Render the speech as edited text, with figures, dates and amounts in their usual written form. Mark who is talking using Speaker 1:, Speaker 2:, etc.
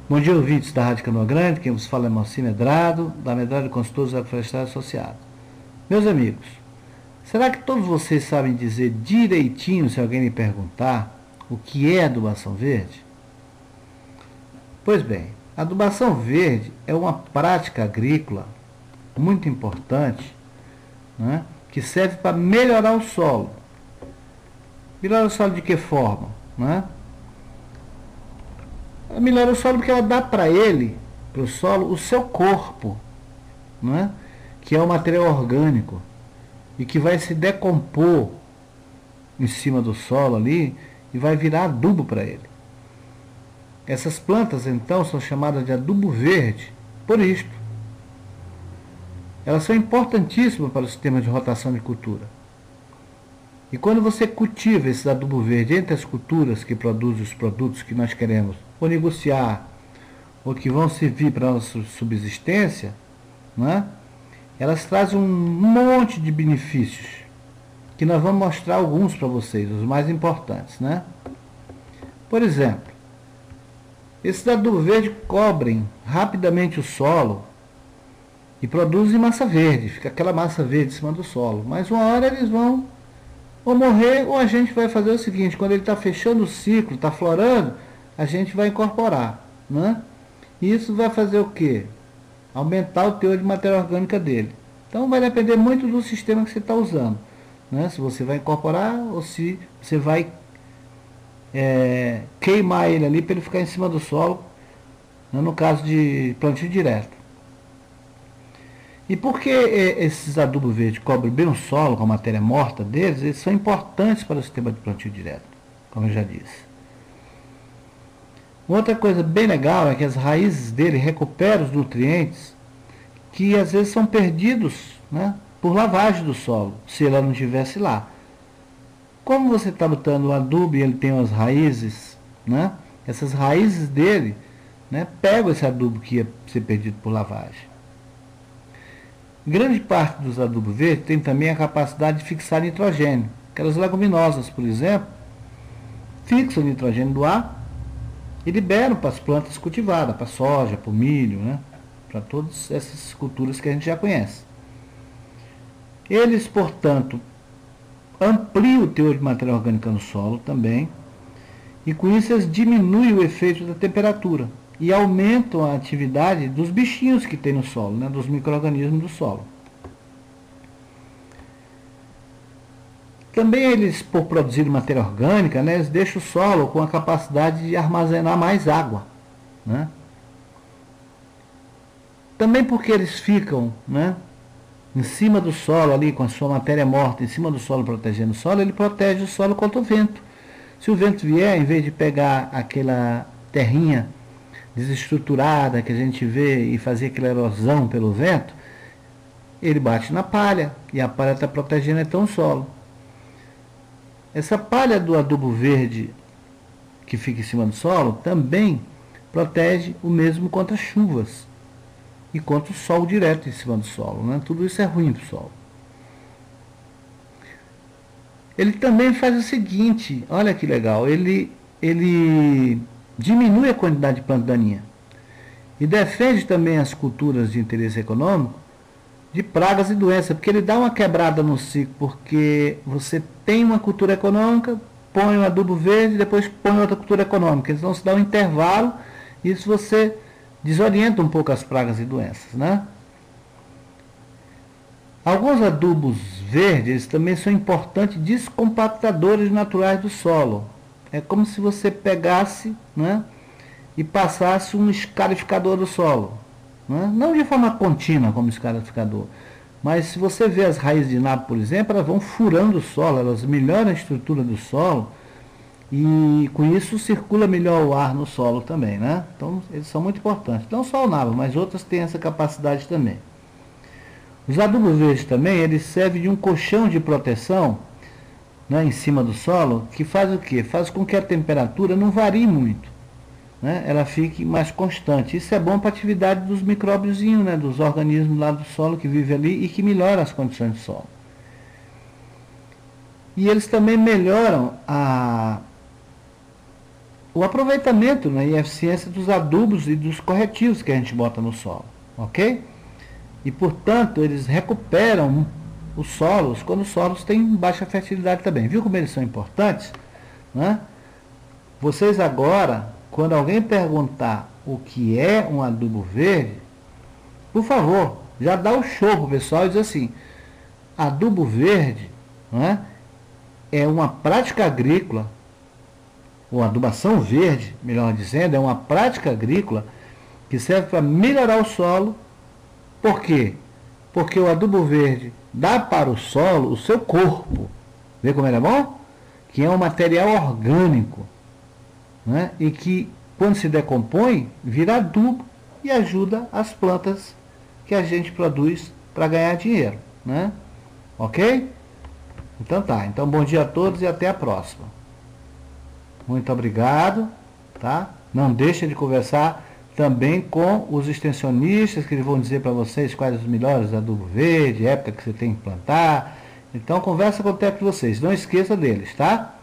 Speaker 1: Bom dia, ouvintes da Rádio Canoa Grande, quem vos fala é Moacir Medrado, da Medrado Consultores Agroflorestais Associados. Meus amigos, será que todos vocês sabem dizer direitinho, se alguém lhe perguntar, o que é adubação verde? Pois bem, a adubação verde é uma prática agrícola muito importante, né, que serve para melhorar o solo. Melhorar o solo de que forma? Né? Melhora o solo porque ela dá para ele, para o solo, o seu corpo, né? Que é o material orgânico e que vai se decompor em cima do solo ali e vai virar adubo para ele. Essas plantas então são chamadas de adubo verde por isto. Elas são importantíssimas para o sistema de rotação de cultura. E quando você cultiva esse adubo verde entre as culturas que produzem os produtos que nós queremos ou negociar, ou que vão servir para a nossa subsistência, né, elas trazem um monte de benefícios, que nós vamos mostrar alguns para vocês, os mais importantes. Né? Por exemplo, esses adubos verdes cobrem rapidamente o solo e produzem massa verde, fica aquela massa verde em cima do solo, mas uma hora eles vão ou morrer, ou a gente vai fazer o seguinte, quando ele está fechando o ciclo, está florando, a gente vai incorporar. Né? E isso vai fazer o quê? Aumentar o teor de matéria orgânica dele. Então vai depender muito do sistema que você está usando. Né? Se você vai incorporar ou se você vai queimar ele ali para ele ficar em cima do solo, né? No caso de plantio direto. E por que esses adubos verdes cobrem bem o solo com a matéria morta deles? Eles são importantes para o sistema de plantio direto, como eu já disse. Outra coisa bem legal é que as raízes dele recuperam os nutrientes que às vezes são perdidos, né, por lavagem do solo, se ela não estivesse lá. Como você está botando o adubo e ele tem as raízes, né, essas raízes dele, né, pegam esse adubo que ia ser perdido por lavagem. Grande parte dos adubos verdes tem também a capacidade de fixar nitrogênio. Aquelas leguminosas, por exemplo, fixam o nitrogênio do ar e liberam para as plantas cultivadas, para a soja, para o milho, né? Para todas essas culturas que a gente já conhece. Eles, portanto, ampliam o teor de matéria orgânica no solo também, e com isso eles diminuem o efeito da temperatura e aumentam a atividade dos bichinhos que tem no solo, né, dos micro-organismos do solo. Também eles, por produzir matéria orgânica, né, eles deixam o solo com a capacidade de armazenar mais água. Né? Também porque eles ficam, né, em cima do solo ali, com a sua matéria morta, em cima do solo, protegendo o solo, ele protege o solo contra o vento. Se o vento vier, em vez de pegar aquela terrinha desestruturada que a gente vê e fazer aquela erosão pelo vento, ele bate na palha, e a palha está protegendo então o solo. Essa palha do adubo verde que fica em cima do solo também protege o mesmo contra chuvas e contra o sol direto em cima do solo. Né? Tudo isso é ruim para o solo. Ele também faz o seguinte, olha que legal, ele diminui a quantidade de planta daninha e defende também as culturas de interesse econômico de pragas e doenças, porque ele dá uma quebrada no ciclo, porque você tem uma cultura econômica, põe um adubo verde, depois põe outra cultura econômica, então se dá um intervalo, e isso você desorienta um pouco as pragas e doenças. Né? Alguns adubos verdes também são importantes descompactadores naturais do solo. É como se você pegasse, né, e passasse um escarificador do solo. Né? Não de forma contínua como escarificador, mas se você vê as raízes de nabo, por exemplo, elas vão furando o solo, elas melhoram a estrutura do solo e com isso circula melhor o ar no solo também. Né? Então eles são muito importantes. Não só o nabo, mas outras têm essa capacidade também. Os adubos verdes também, eles servem de um colchão de proteção, né, em cima do solo, que faz o quê? Faz com que a temperatura não varie muito, né? Ela fique mais constante. Isso é bom para a atividade dos micróbiozinhos, né, dos organismos lá do solo que vivem ali e que melhora as condições do solo. E eles também melhoram o aproveitamento, né, e a eficiência dos adubos e dos corretivos que a gente bota no solo, ok? E, portanto, eles recuperam os solos quando os solos têm baixa fertilidade também. Viu como eles são importantes? Né? Vocês agora, quando alguém perguntar o que é um adubo verde, por favor, já dá o show para o pessoal e diz assim, adubo verde, né, é uma prática agrícola, ou adubação verde, melhor dizendo, é uma prática agrícola que serve para melhorar o solo. Por quê? Porque o adubo verde dá para o solo o seu corpo. Vê como ele é bom? Que é um material orgânico, né? E que, quando se decompõe, vira adubo e ajuda as plantas que a gente produz para ganhar dinheiro, né? Ok? Então tá. Então, bom dia a todos e até a próxima. Muito obrigado, tá? Não deixem de conversar também com os extensionistas, que eles vão dizer para vocês quais os melhores adubo verde, época que você tem que plantar. Então, conversa com o técnico de vocês. Não esqueça deles, tá?